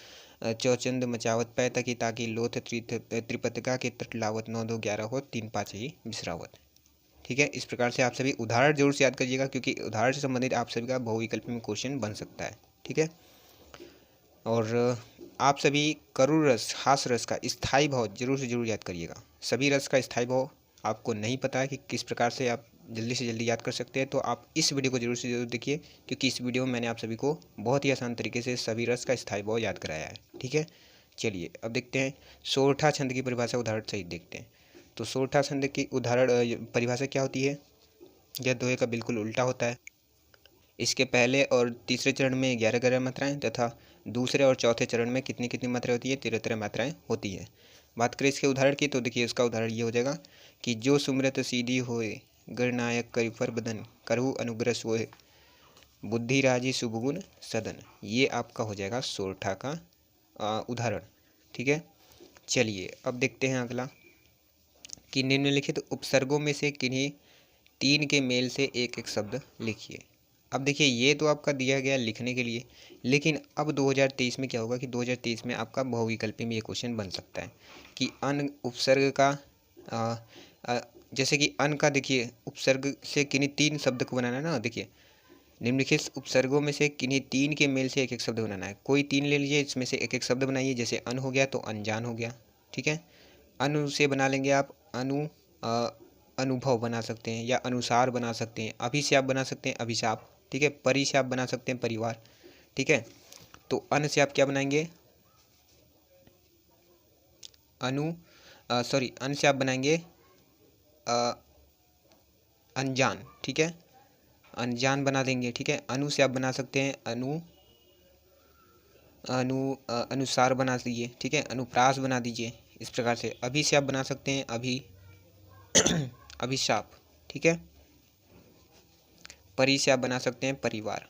चौचंद मचावत पै तकी ताकि लोथ त्रिपतिका के तट लावत 9 2 11 हो 3 5 ही बिसरावत। ठीक है। इस प्रकार से आप सभी उदाहरण जरूर से याद करिएगा, क्योंकि उदाहरण से संबंधित आप सभी का बहुविकल्पी में क्वेश्चन बन सकता है, ठीक है। और आप सभी करुण रस, हास रस का स्थायी भाव जरूर से जरूर याद करिएगा। सभी रस का स्थायी भाव आपको नहीं पता है कि किस प्रकार से आप जल्दी से जल्दी याद कर सकते हैं, तो आप इस वीडियो को जरूर से जरूर देखिए, क्योंकि इस वीडियो में मैंने आप सभी को बहुत ही आसान तरीके से सभी रस का स्थायी भाव याद कराया है, ठीक है। चलिए अब देखते हैं सोरठा छंद की परिभाषा उदाहरण सहित देखते हैं। तो सोरठा छंद की उदाहरण परिभाषा क्या होती है? यह दोहे का बिल्कुल उल्टा होता है। इसके पहले और तीसरे चरण में 11-11 मात्राएं तथा दूसरे और चौथे चरण में कितनी कितनी मात्राएं होती है? 13-13 मात्राएं होती है। बात करें इसके उदाहरण की, तो देखिए इसका उदाहरण ये हो जाएगा कि जो सुमरत सीधी होए गणनायक करिफर बदन करहु अनुग्रह सोए बुद्धि राजी शुभगुण सदन। ये आपका हो जाएगा सोरठा का उदाहरण, ठीक है। चलिए अब देखते हैं अगला कि निम्नलिखित उपसर्गों में से किन्हीं 3 के मेल से एक एक शब्द लिखिए। अब देखिए ये तो आपका दिया गया लिखने के लिए, लेकिन अब 2023 में क्या होगा कि 2023 में आपका बहुविकल्पी में ये क्वेश्चन बन सकता है कि अन उपसर्ग का जैसे कि अन का देखिए उपसर्ग से किन्हीं 3 शब्द को बनाना है ना। देखिए निम्नलिखित उपसर्गों में से किन्हीं 3 के मेल से एक एक शब्द बनाना है। कोई 3 ले लीजिए, इसमें से एक एक शब्द बनाइए। जैसे अन हो गया तो अनजान हो गया, ठीक है। अनु से बना लेंगे आप अनुभव बना सकते हैं, या अनुसार बना सकते हैं। अभि से आप बना सकते हैं अभिशाप, ठीक है। परि से आप बना सकते हैं परिवार, ठीक है। तो अन से आप क्या बनाएंगे? अन से आप बनाएंगे अनजान, ठीक है। अनजान बना देंगे, ठीक है। अनु से आप बना सकते हैं अनुसार बना दीजिए, ठीक है। अनुप्रास बना दीजिए। इस प्रकार से अभी से आप बना सकते हैं अभिशाप, ठीक है। परि से आप बना सकते हैं परिवार।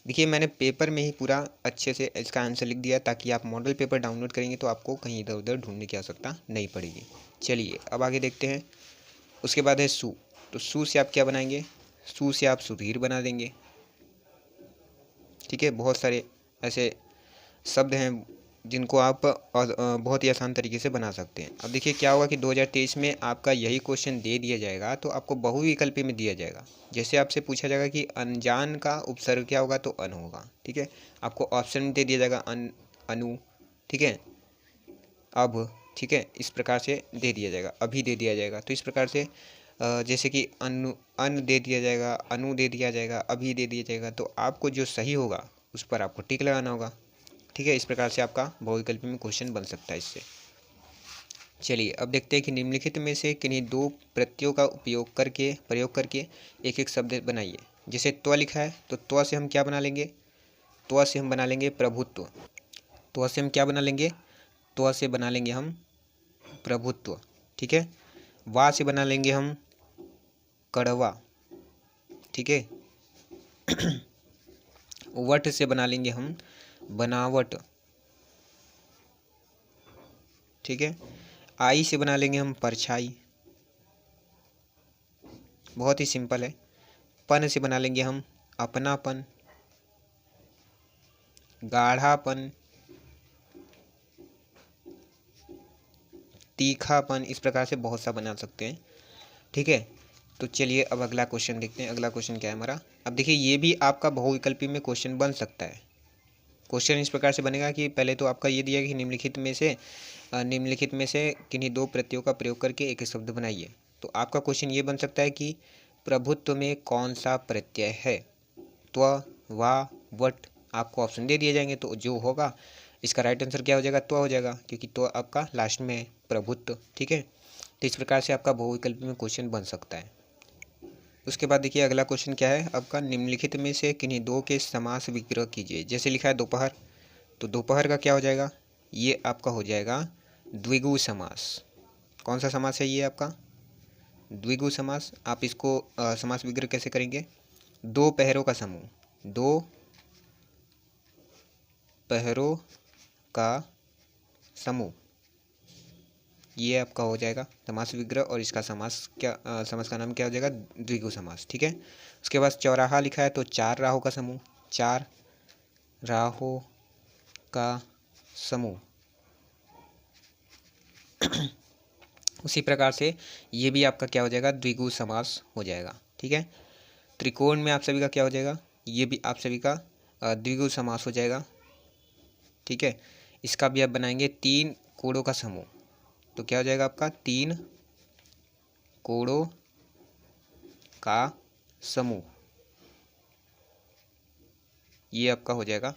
देखिए मैंने पेपर में ही पूरा अच्छे से इसका आंसर लिख दिया, ताकि आप मॉडल पेपर डाउनलोड करेंगे तो आपको कहीं इधर उधर ढूंढने की आवश्यकता नहीं पड़ेगी। चलिए अब आगे देखते हैं। उसके बाद है सु। तो सु से आप क्या बनाएंगे? सु से आप सुधीर बना देंगे, ठीक है। बहुत सारे ऐसे शब्द हैं जिनको आप बहुत ही आसान तरीके से बना सकते हैं। अब देखिए क्या होगा कि 2023 में आपका यही क्वेश्चन दे दिया जाएगा, तो आपको बहुविकल्पी में दिया जाएगा। जैसे आपसे पूछा जाएगा कि अनजान का उपसर्ग क्या होगा, तो अन होगा, ठीक है। आपको ऑप्शन दे दिया जाएगा अन, अनु, ठीक है, अब, ठीक है। इस प्रकार से दे दिया जाएगा, अभी दे दिया जाएगा। तो इस प्रकार से जैसे कि अन दे दिया जाएगा, अनु दे दिया जाएगा, अभी दे दिया जाएगा। तो आपको जो सही होगा उस पर आपको टिक लगाना होगा, ठीक है। इस प्रकार से आपका बहुविकल्पी में क्वेश्चन बन सकता है इससे। चलिए अब देखते हैं कि निम्नलिखित में से किन्हीं 2 प्रत्ययों का प्रयोग करके एक एक शब्द बनाइए। जैसे त्व लिखा है, तो त्व से हम क्या बना लेंगे? त्व से हम बना लेंगे प्रभुत्व। त्व से हम क्या बना लेंगे? त्व से बना लेंगे हम प्रभुत्व, ठीक है। वा से बना लेंगे हम कड़वा, ठीक है। वट से बना लेंगे हम बनावट, ठीक है। आई से बना लेंगे हम परछाई, बहुत ही सिंपल है। पन से बना लेंगे हम अपनापन, गाढ़ापन, तीखापन। इस प्रकार से बहुत सा बना सकते हैं, ठीक है। तो चलिए अब अगला क्वेश्चन देखते हैं। अगला क्वेश्चन क्या है हमारा? अब देखिए ये भी आपका बहुविकल्पी में क्वेश्चन बन सकता है। क्वेश्चन इस प्रकार से बनेगा कि पहले तो आपका ये दिया कि निम्नलिखित में से किन्हीं 2 प्रत्ययों का प्रयोग करके एक शब्द बनाइए। तो आपका क्वेश्चन ये बन सकता है कि प्रभुत्व में कौन सा प्रत्यय है? त्व, वा, वट आपको ऑप्शन दे दिए जाएंगे, तो जो होगा इसका राइट आंसर क्या हो जाएगा? त्व हो जाएगा, क्योंकि त्व आपका लास्ट में है प्रभुत्व, ठीक है। तो इस प्रकार से आपका बहुविकल्पी में क्वेश्चन बन सकता है। उसके बाद देखिए अगला क्वेश्चन क्या है आपका? निम्नलिखित में से किन्हीं 2 के समास विग्रह कीजिए। जैसे लिखा है दोपहर, तो दोपहर का क्या हो जाएगा? ये आपका हो जाएगा द्विगु समास। कौन सा समास है ये आपका? द्विगु समास। आप इसको समास विग्रह कैसे करेंगे? 2 पहरों का समूह, 2 पहरों का समूह, ये आपका हो जाएगा समास विग्रह। और इसका समास का नाम क्या हो जाएगा? द्विगु समास, ठीक है। उसके बाद चौराहा लिखा है, तो 4 राहों का समूह, 4 राहों का समूह। उसी प्रकार से ये भी आपका क्या हो जाएगा, द्विगु समास हो जाएगा। ठीक है, त्रिकोण में आप सभी का क्या हो जाएगा, ये भी आप सभी का द्विगु समास हो जाएगा। ठीक है, इसका भी आप बनाएंगे तीन कोणों का समूह, तो क्या हो जाएगा आपका, तीन कोणों का समूह, ये आपका हो जाएगा।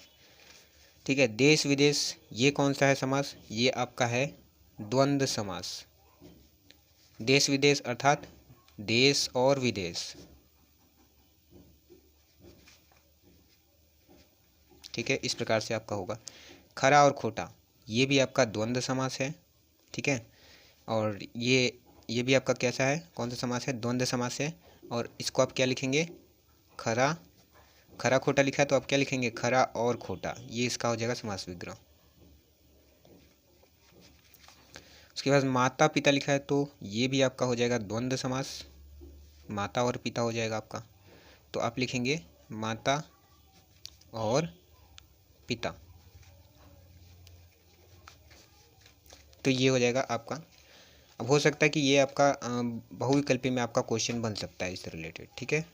ठीक है, देश विदेश, ये कौन सा है समास, ये आपका है द्वंद्व समास। देश विदेश अर्थात देश और विदेश। ठीक है, इस प्रकार से आपका होगा। खरा और खोटा, ये भी आपका द्वंद्व समास है। ठीक है, और ये भी आपका कैसा है, कौन सा समास है, द्वंद्व समास है। और इसको आप क्या लिखेंगे, खरा, खरा खोटा लिखा है तो आप क्या लिखेंगे, खरा और खोटा, ये इसका हो जाएगा समास विग्रह। उसके बाद माता पिता लिखा है तो ये भी आपका हो जाएगा द्वंद्व समास, माता और पिता हो जाएगा आपका, तो आप लिखेंगे माता और पिता, तो ये हो जाएगा आपका। अब हो सकता है कि ये आपका बहुविकल्पी में आपका क्वेश्चन बन सकता है इससे रिलेटेड। ठीक है,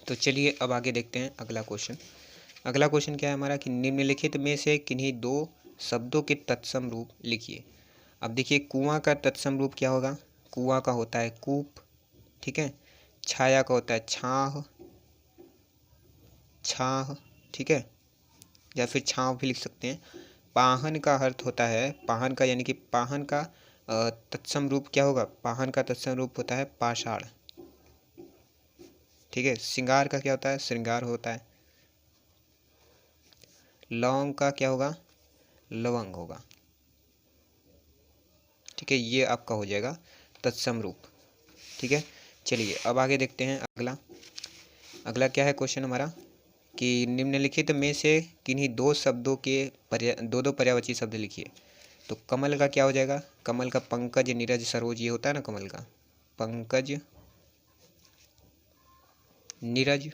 तो चलिए अब आगे देखते हैं अगला क्वेश्चन। अगला क्वेश्चन क्या है हमारा कि निम्नलिखित में से किन्हीं दो शब्दों के तत्सम रूप लिखिए। अब देखिए, कुआं का तत्सम रूप क्या होगा, कुआं का होता है कूप। ठीक है, छाया का होता है छाह, छाह। ठीक है, या फिर छाँव भी लिख सकते हैं। पाहन का अर्थ होता है, पाहन का यानी कि पाहन का तत्सम रूप क्या होगा, पाहन का तत्सम रूप होता है पाषाण। ठीक है, श्रृंगार का क्या होता है, श्रृंगार होता है। लौंग का क्या होगा, लवंग होगा। ठीक है, ये आपका हो जाएगा तत्सम रूप। ठीक है, चलिए अब आगे देखते हैं अगला। अगला क्या है क्वेश्चन हमारा कि निम्नलिखित में से किन्हीं दो शब्दों के दो दो पर्यायवाची शब्द लिखिए। तो कमल का क्या हो जाएगा, कमल का पंकज नीरज सरोज, ये होता है ना कमल का, पंकज नीरज,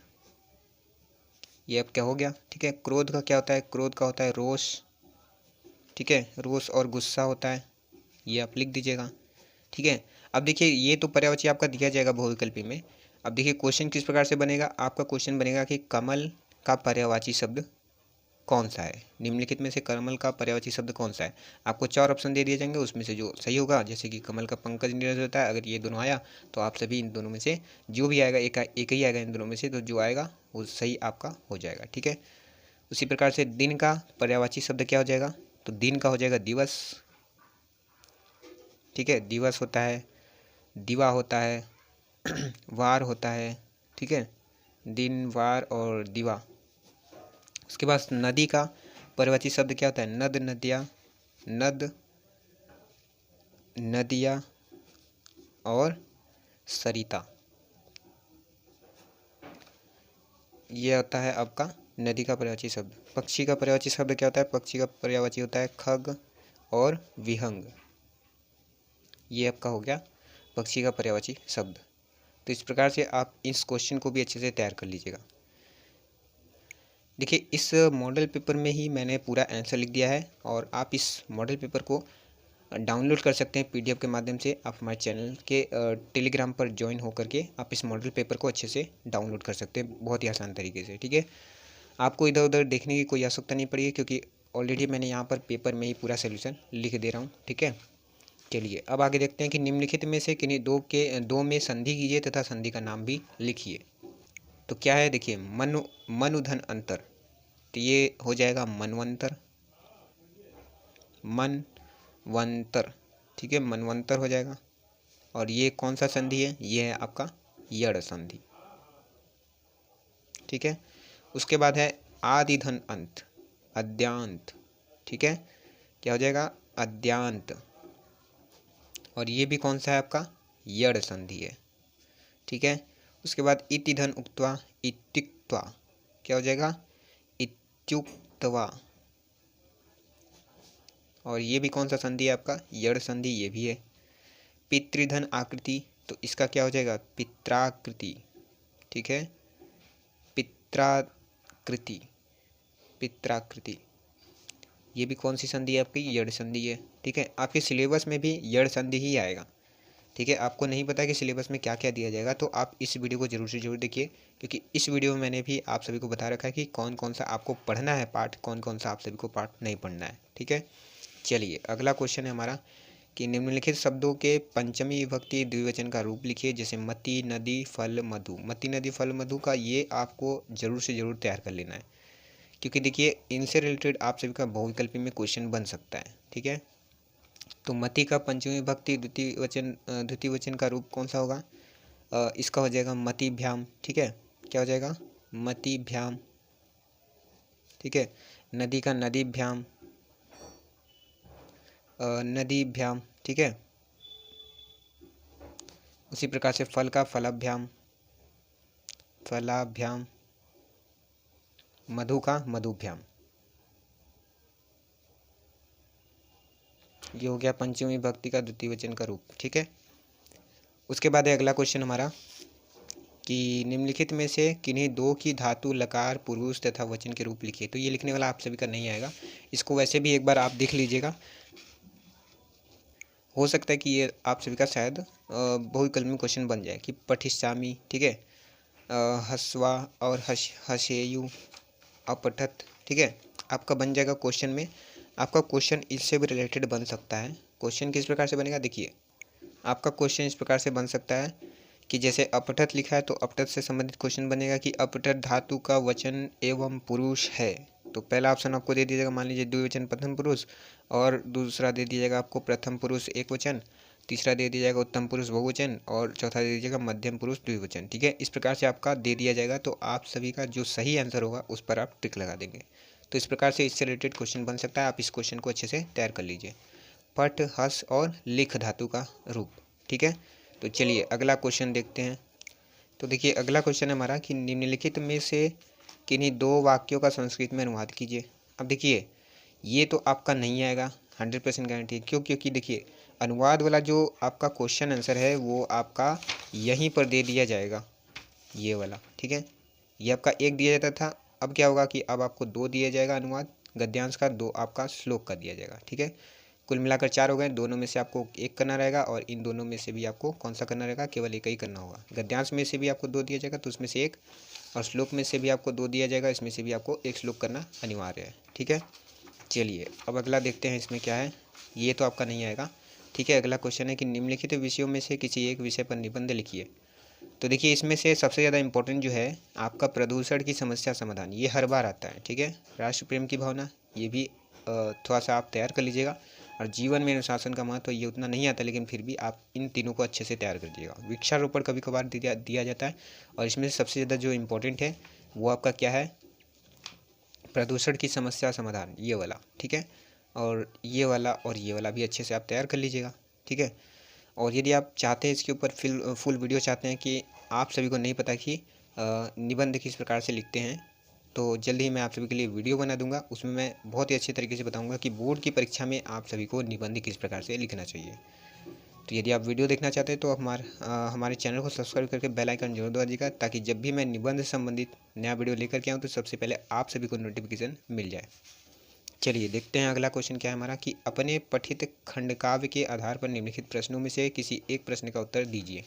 ये अब क्या हो गया। ठीक है, क्रोध का क्या होता है, क्रोध का होता है रोष। ठीक है, रोष और गुस्सा होता है, ये आप लिख दीजिएगा। ठीक है, अब देखिए ये तो पर्यायवाची आपका दिया जाएगा बहुविकल्पी में। अब देखिए क्वेश्चन किस प्रकार से बनेगा, आपका क्वेश्चन बनेगा कि कमल का पर्यायवाची शब्द कौन सा है, निम्नलिखित में से कमल का पर्यायवाची शब्द कौन सा है। आपको चार ऑप्शन दे दिए जाएंगे, उसमें से जो सही होगा, जैसे कि कमल का पंकज नीरज होता है, अगर ये दोनों आया तो आप सभी इन दोनों में से जो भी आएगा, एक ही आएगा इन दोनों में से, तो जो आएगा वो सही आपका हो जाएगा। ठीक है, उसी प्रकार से दिन का पर्यायवाची शब्द क्या हो जाएगा, तो दिन का हो जाएगा दिवस। ठीक है, दिवस होता है, दिवा होता है, वार होता है। ठीक है, दिन वार और दिवा। उसके बाद नदी का पर्यायवाची शब्द क्या होता है, नद नदिया, नद नदिया और सरिता, ये होता है आपका नदी का पर्यायवाची शब्द। पक्षी का पर्यायवाची शब्द क्या होता है, पक्षी का पर्यायवाची होता है खग और विहंग, ये आपका हो गया पक्षी का पर्यायवाची शब्द। तो इस प्रकार से आप इस क्वेश्चन को भी अच्छे से तैयार कर लीजिएगा। देखिए, इस मॉडल पेपर में ही मैंने पूरा आंसर लिख दिया है, और आप इस मॉडल पेपर को डाउनलोड कर सकते हैं पीडीएफ के माध्यम से। आप हमारे चैनल के टेलीग्राम पर ज्वाइन होकर के आप इस मॉडल पेपर को अच्छे से डाउनलोड कर सकते हैं, बहुत ही आसान तरीके से। ठीक है, आपको इधर उधर देखने की कोई आवश्यकता नहीं पड़ेगी, क्योंकि ऑलरेडी मैंने यहाँ पर पेपर में ही पूरा सोल्यूशन लिख दे रहा हूँ। ठीक है, चलिए अब आगे देखते हैं कि निम्नलिखित में से किन्हीं दो में संधि कीजिए तथा संधि का नाम भी लिखिए। तो क्या है, देखिए मनुधन अंतर, तो ये हो जाएगा मनवंतर, मनवंतर। ठीक है, मनवंतर हो जाएगा। और ये कौन सा संधि है, ये है आपका यड़ संधि। ठीक है, उसके बाद है आदि धन अंत, अद्यांत। ठीक है, क्या हो जाएगा, अद्यांत। और ये भी कौन सा है आपका, यड़ संधि है। ठीक है, उसके बाद इति धन उक्त्वा, इत्युक्त्वा, क्या हो जाएगा, इत्युक्त्वा। और ये भी कौन सा संधि है आपका, यड़ संधि, ये भी है। पितृधन आकृति, तो इसका क्या हो जाएगा, पित्राकृति। ठीक है, पित्राकृति, पित्राकृति, ये भी कौन सी संधि है आपकी, यड़ संधि है। ठीक है, आपके सिलेबस में भी यड़ संधि ही आएगा। ठीक है, आपको नहीं पता कि सिलेबस में क्या क्या दिया जाएगा, तो आप इस वीडियो को जरूर से जरूर देखिए, क्योंकि इस वीडियो में मैंने भी आप सभी को बता रखा है कि कौन कौन सा आपको पढ़ना है पार्ट, कौन कौन सा आप सभी को पार्ट नहीं पढ़ना है। ठीक है, चलिए अगला क्वेश्चन है हमारा कि निम्नलिखित शब्दों के पंचमी विभक्ति द्विवचन का रूप लिखिए, जैसे मति, नदी, फल, मधु। मति, नदी, फल, मधु का ये आपको जरूर से जरूर तैयार कर लेना है, क्योंकि देखिए इनसे रिलेटेड आप सभी का बहुविकल्पी में क्वेश्चन बन सकता है। ठीक है, तो मति का पंचमी विभक्ति द्वितीय वचन का रूप कौन सा होगा, इसका हो जाएगा मतिभ्याम। ठीक है, क्या हो जाएगा, मतिभ्याम। ठीक है, नदी का नदीभ्याम, नदीभ्याम। ठीक है, उसी प्रकार से फल का फलाभ्याम, फलाभ्याम। मधु का मधुभ्याम। ये हो गया पंचमी विभक्ति का द्वितीय वचन का रूप। ठीक है, उसके बाद है अगला क्वेश्चन हमारा कि निम्नलिखित में से किन्हीं दो की धातु लकार पुरुष तथा वचन के रूप लिखिए। तो ये लिखने वाला आप सभी का नहीं आएगा, इसको वैसे भी एक बार आप देख लीजिएगा, हो सकता है कि ये आप सभी का शायद बहुविकल्प में क्वेश्चन बन जाए कि पठिष्यामि। ठीक है, हस्वा और हसेयु, अपठत। ठीक है, आपका बन जाएगा क्वेश्चन में, आपका क्वेश्चन इससे भी रिलेटेड बन सकता है। क्वेश्चन किस प्रकार से बनेगा, देखिए आपका क्वेश्चन इस प्रकार से बन सकता है कि जैसे अपठत लिखा है तो अपठत से संबंधित क्वेश्चन बनेगा कि अपठत धातु का वचन एवं पुरुष है। तो पहला ऑप्शन आपको दे दिया जाएगा, मान लीजिए द्विवचन प्रथम पुरुष, और दूसरा दे दिया जाएगा आपको प्रथम पुरुष एक वचन, तीसरा दे दिया जाएगा उत्तम पुरुष बहुवचन, और चौथा दे दीजिएगा मध्यम पुरुष द्विवचन। ठीक है, इस प्रकार से आपका दे दिया जाएगा, तो आप सभी का जो सही आंसर होगा उस पर आप टिक लगा देंगे। तो इस प्रकार से इससे रिलेटेड क्वेश्चन बन सकता है, आप इस क्वेश्चन को अच्छे से तैयार कर लीजिए। पठ, हस और लिख धातु का रूप। ठीक है, तो चलिए अगला क्वेश्चन देखते हैं। तो देखिए अगला क्वेश्चन है हमारा कि निम्नलिखित में से किन्हीं दो वाक्यों का संस्कृत में अनुवाद कीजिए। अब देखिए ये तो आपका नहीं आएगा 100% गारंटी, क्यों, क्योंकि देखिए अनुवाद वाला जो आपका क्वेश्चन आंसर है वो आपका यहीं पर दे दिया जाएगा, ये वाला। ठीक है, ये आपका एक दिया जाता था, अब क्या होगा कि अब आपको दो दिया जाएगा अनुवाद गद्यांश का, दो आपका श्लोक का दिया जाएगा। ठीक है, कुल मिलाकर 4 हो गए, दोनों में से आपको एक करना रहेगा, और इन दोनों में से भी आपको कौन सा करना रहेगा, केवल एक ही करना होगा। गद्यांश में से भी आपको 2 दिया जाएगा तो उसमें से एक, और श्लोक में से भी आपको 2 दिया जाएगा, इसमें से भी आपको एक श्लोक करना अनिवार्य है। ठीक है, चलिए अब अगला देखते हैं इसमें क्या है, ये तो आपका नहीं आएगा। ठीक है, अगला क्वेश्चन है कि निम्नलिखित विषयों में से किसी एक विषय पर निबंध लिखिए। तो देखिए इसमें से सबसे ज़्यादा इंपॉर्टेंट जो है आपका प्रदूषण की समस्या समाधान, ये हर बार आता है। ठीक है, राष्ट्र प्रेम की भावना, ये भी थोड़ा सा आप तैयार कर लीजिएगा, और जीवन में अनुशासन का महत्व, ये उतना नहीं आता, लेकिन फिर भी आप इन तीनों को अच्छे से तैयार कर दीजिएगा। वृक्षारोपण कभी कभार दिया जाता है, और इसमें से सबसे ज़्यादा जो इम्पोर्टेंट है वो आपका क्या है, प्रदूषण की समस्या समाधान, ये वाला। ठीक है, और ये वाला और ये वाला भी अच्छे से आप तैयार कर लीजिएगा। ठीक है, और यदि आप चाहते हैं इसके ऊपर फुल वीडियो चाहते हैं कि आप सभी को नहीं पता कि निबंध किस प्रकार से लिखते हैं, तो जल्द ही मैं आप सभी के लिए वीडियो बना दूंगा, उसमें मैं बहुत ही अच्छे तरीके से बताऊंगा कि बोर्ड की परीक्षा में आप सभी को निबंध किस प्रकार से लिखना चाहिए। तो यदि आप वीडियो देखना चाहते हैं तो हमारे चैनल को सब्सक्राइब करके बेल आइकन जरूर दबाइएगा, ताकि जब भी मैं निबंध से संबंधित नया वीडियो लेकर के आऊँ तो सबसे पहले आप सभी को नोटिफिकेशन मिल जाए। चलिए देखते हैं अगला क्वेश्चन क्या है हमारा कि अपने पठित खंडकाव्य के आधार पर निम्नलिखित प्रश्नों में से किसी एक प्रश्न का उत्तर दीजिए।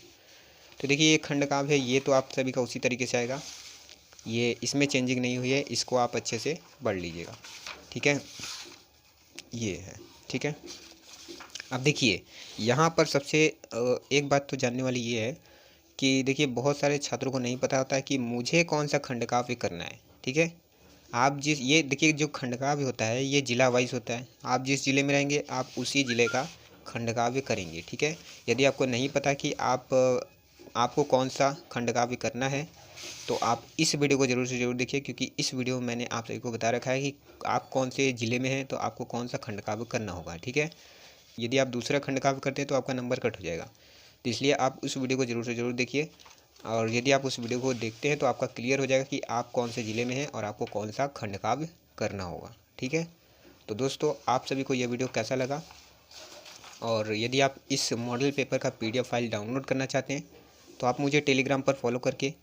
तो देखिए ये खंडकाव्य है, ये तो आप सभी का उसी तरीके से आएगा, ये इसमें चेंजिंग नहीं हुई है, इसको आप अच्छे से पढ़ लीजिएगा। ठीक है, ये है। ठीक है, अब देखिए यहाँ पर सबसे एक बात तो जानने वाली ये है कि देखिए बहुत सारे छात्रों को नहीं पता होता है कि मुझे कौन सा खंडकाव्य करना है। ठीक है, आप ये देखिए जो खंडकाव्य होता है ये जिला वाइज होता है, आप जिस जिले में रहेंगे आप उसी जिले का खंडकाव्य करेंगे। ठीक है, यदि आपको नहीं पता कि आपको कौन सा खंडकाव्य करना है तो आप इस वीडियो को ज़रूर से ज़रूर देखिए, क्योंकि इस वीडियो में मैंने आप सभी को बता रखा है कि आप कौन से ज़िले में हैं तो आपको कौन सा खंडकाव्य करना होगा। ठीक है, यदि आप दूसरा खंडकाव्य करते हैं तो आपका नंबर कट हो जाएगा, तो इसलिए आप उस वीडियो को ज़रूर से ज़रूर देखिए, और यदि आप उस वीडियो को देखते हैं तो आपका क्लियर हो जाएगा कि आप कौन से ज़िले में हैं और आपको कौन सा खंडकाव्य करना होगा। ठीक है, तो दोस्तों आप सभी को यह वीडियो कैसा लगा, और यदि आप इस मॉडल पेपर का PDF फाइल डाउनलोड करना चाहते हैं तो आप मुझे टेलीग्राम पर फॉलो करके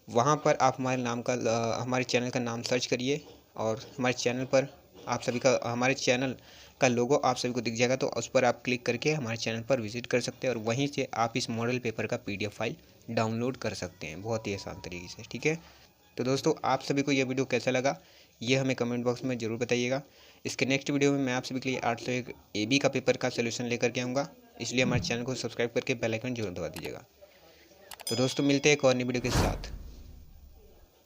वहाँ पर आप हमारे चैनल का नाम सर्च करिए, और हमारे चैनल पर आप सभी का हमारे चैनल का लोगो आप सभी को दिख जाएगा, तो उस पर आप क्लिक करके हमारे चैनल पर विजिट कर सकते हैं और वहीं से आप इस मॉडल पेपर का PDF फाइल डाउनलोड कर सकते हैं बहुत ही आसान तरीके से। ठीक है, तो दोस्तों आप सभी को ये वीडियो कैसा लगा ये हमें कमेंट बॉक्स में ज़रूर बताइएगा। इसके नेक्स्ट वीडियो में मैं आप सभी के लिए 801 AB का पेपर का सोल्यूशन लेकर के आऊँगा, इसलिए हमारे चैनल को सब्सक्राइब करके बेल आइकन जरूर दबा दीजिएगा। तो दोस्तों मिलते हैं एक और नई वीडियो के साथ।